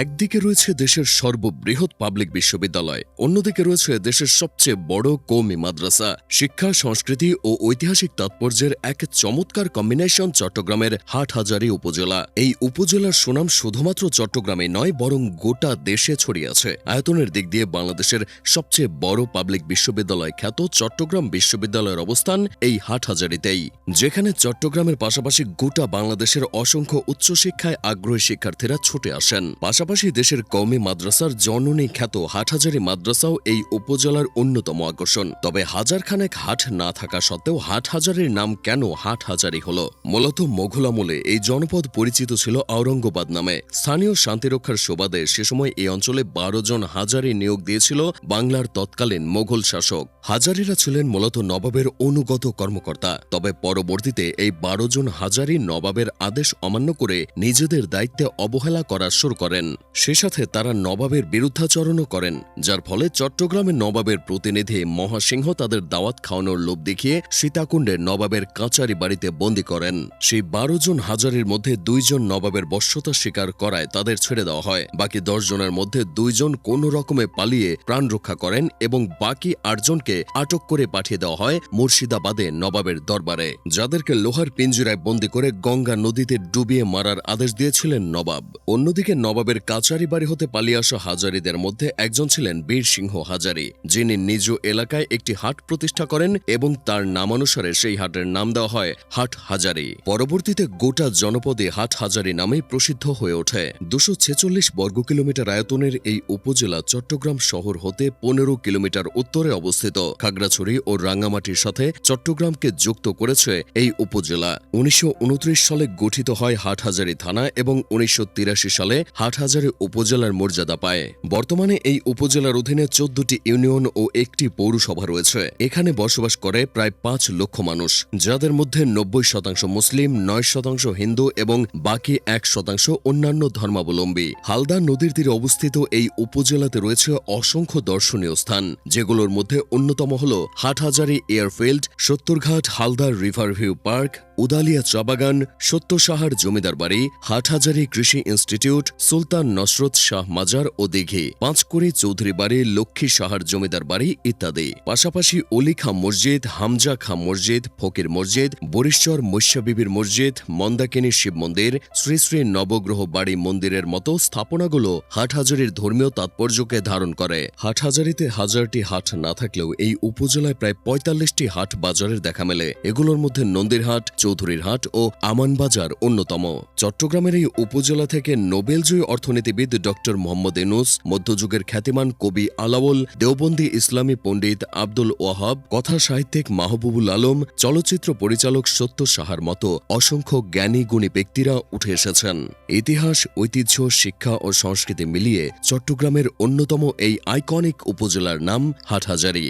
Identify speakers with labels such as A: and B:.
A: একদিকে রয়েছে দেশের সর্ববৃহৎ পাবলিক বিশ্ববিদ্যালয়, অন্যদিকে রয়েছে দেশের সবচেয়ে বড় কওমি মাদ্রাসা। শিক্ষা, সংস্কৃতি ও ঐতিহাসিক তাৎপর্যের এক চমৎকার কম্বিনেশন চট্টগ্রামের হাটহাজারী উপজেলা। এই উপজেলার সুনাম শুধুমাত্র চট্টগ্রামে নয়, বরং গোটা দেশে ছড়িয়ে আছে। আয়তনের দিক দিয়ে বাংলাদেশের সবচেয়ে বড় পাবলিক বিশ্ববিদ্যালয় খ্যাত চট্টগ্রাম বিশ্ববিদ্যালয়ের অবস্থান এই হাটহাজারীতেই, যেখানে চট্টগ্রামের পাশাপাশি গোটা বাংলাদেশের অসংখ্য উচ্চশিক্ষায় আগ্রহী শিক্ষার্থীরা ছুটে আসেন। পাশাপাশি দেশের কওমি মাদ্রাসার জননী খ্যাত হাটহাজারী মাদ্রাসাও এই উপজেলার অন্যতম আকর্ষণ। তবে হাজারখানেক হাট না থাকা সত্ত্বেও হাটহাজারীর নাম কেন হাটহাজারী হল? মূলত মোঘল আমলে এই জনপদ পরিচিত ছিল আওরঙ্গাবাদ নামে। স্থানীয় শান্তিরক্ষার সুবাদে সে সময় এই অঞ্চলে 12 জন হাজারী নিয়োগ দিয়েছিল বাংলার তৎকালীন মোঘল শাসক। হাজারীরা ছিলেন মূলত নবাবের অনুগত কর্মকর্তা। তবে পরবর্তীতে এই 12 জন হাজারী নবাবের আদেশ অমান্য করে নিজেদের দায়িত্বে অবহেলা করা শুরু করেন। সে সাথে তারা নবাবের বিরুদ্ধাচরণও করেন, যার ফলে চট্টগ্রামের নবাবের প্রতিনিধি মহাসিংহ তাদের দাওয়াত খাওয়ানোর লোভ দেখিয়ে সীতাকুণ্ডে নবাবের কাচারি বাড়িতে বন্দী করেন। সেই 12 জন হাজারীর মধ্যে 2 জন নবাবের বশ্যতা স্বীকার করায় তাদের ছেড়ে দেওয়া হয়। বাকি 10 জনের মধ্যে 2 জন কোনো রকমে পালিয়ে প্রাণ রক্ষা করেন এবং বাকি 8 জনকে আটক করে পাঠিয়ে দেওয়া হয় মুর্শিদাবাদে নবাবের দরবারে, যাদেরকে লোহার পিঞ্জিরায় বন্দী করে গঙ্গা নদীতে ডুবিয়ে মারার আদেশ দিয়েছিলেন নবাব। অন্যদিকে নবাবের কাচারি বাড়ি হতে পালিয়ে আসা হাজারীদের মধ্যে একজন ছিলেন বীর সিংহ হাজারী, যিনি নিজ এলাকায় একটি হাট প্রতিষ্ঠা করেন এবং তার নামানুসারে সেই হাটের নাম দেওয়া হয় হাটহাজারী। পরবর্তীতে গোটা জনপদে হাটহাজারী নামে প্রসিদ্ধ হয়ে ওঠে। 246 বর্গ কিলোমিটার আয়তনের এই উপজেলা চট্টগ্রাম শহর হতে 15 কিলোমিটার উত্তরে অবস্থিত। খাগড়াছড়ি ও রাঙ্গামাটির সাথে চট্টগ্রামকে যুক্ত করেছে এই উপজেলা। 1929 সালে গঠিত হয় হাটহাজারী থানা এবং 1983 সালে হাটহাজারী উপজেলার মর্যাদা পায়। বর্তমানে এই উপজেলার অধীনে 14টি ইউনিয়ন ও একটি পৌরসভা রয়েছে। এখানে বসবাস করে প্রায় 5 লক্ষ মানুষ, যাদের মধ্যে 90% মুসলিম, 9% হিন্দু এবং বাকি 1% অন্যান্য ধর্মাবলম্বী। হালদা নদীর তীরে অবস্থিত এই উপজেলাতে রয়েছে অসংখ্য দর্শনীয় স্থান, যেগুলোর মধ্যে অন্যতম হল Hathazari airfield, Sattarghat Halda river view park, Udalia চা বাগান, সত্যসাহার জমিদার বাড়ি, হাটহাজারী কৃষি ইনস্টিটিউট, সুলতান নসরত শাহ মাজার ও দিঘি, পাঁচকুড়ি চৌধুরী বাড়ি, লক্ষ্মী সাহার জমিদার বাড়ি ইত্যাদি। পাশাপাশি অলি খাঁ মসজিদ, হামজা খাঁ মসজিদ, ফকির মসজিদ, বরিশ্বর মৈশাবিবির মসজিদ, মন্দাকিনী শিব মন্দির, শ্রী শ্রী নবগ্রহ বাড়ি মন্দিরের মতো স্থাপনাগুলো হাটহাজারীর ধর্মীয় তাৎপর্যকে ধারণ করে। হাটহাজারীতে হাজারটি হাট না থাকলেও এই উপজেলায় প্রায় 45টি হাট বাজারের দেখা মেলে। এগুলোর মধ্যে নন্দীরহাট, চৌধুরীর হাট ও আমান বাজার অন্যতম। চট্টগ্রামের এই উপজেলা থেকে নোবেলজয়ী অর্থনীতিবিদ ডক্টর মোহাম্মদ ইউনূস, মধ্যযুগের খ্যাতিমান কবি আলাওল, দেওবন্দি ইসলামী পণ্ডিত আব্দুল ওয়াহাব, কথা সাহিত্যিক মাহবুবুল আলম, চলচ্চিত্র পরিচালক সত্য সাহার মতো অসংখ্য জ্ঞানী গুণী ব্যক্তিরা উঠে এসেছেন। ইতিহাস, ঐতিহ্য, শিক্ষা ও সংস্কৃতি মিলিয়ে চট্টগ্রামের অন্যতম এই আইকনিক উপজেলার নাম হাটহাজারী।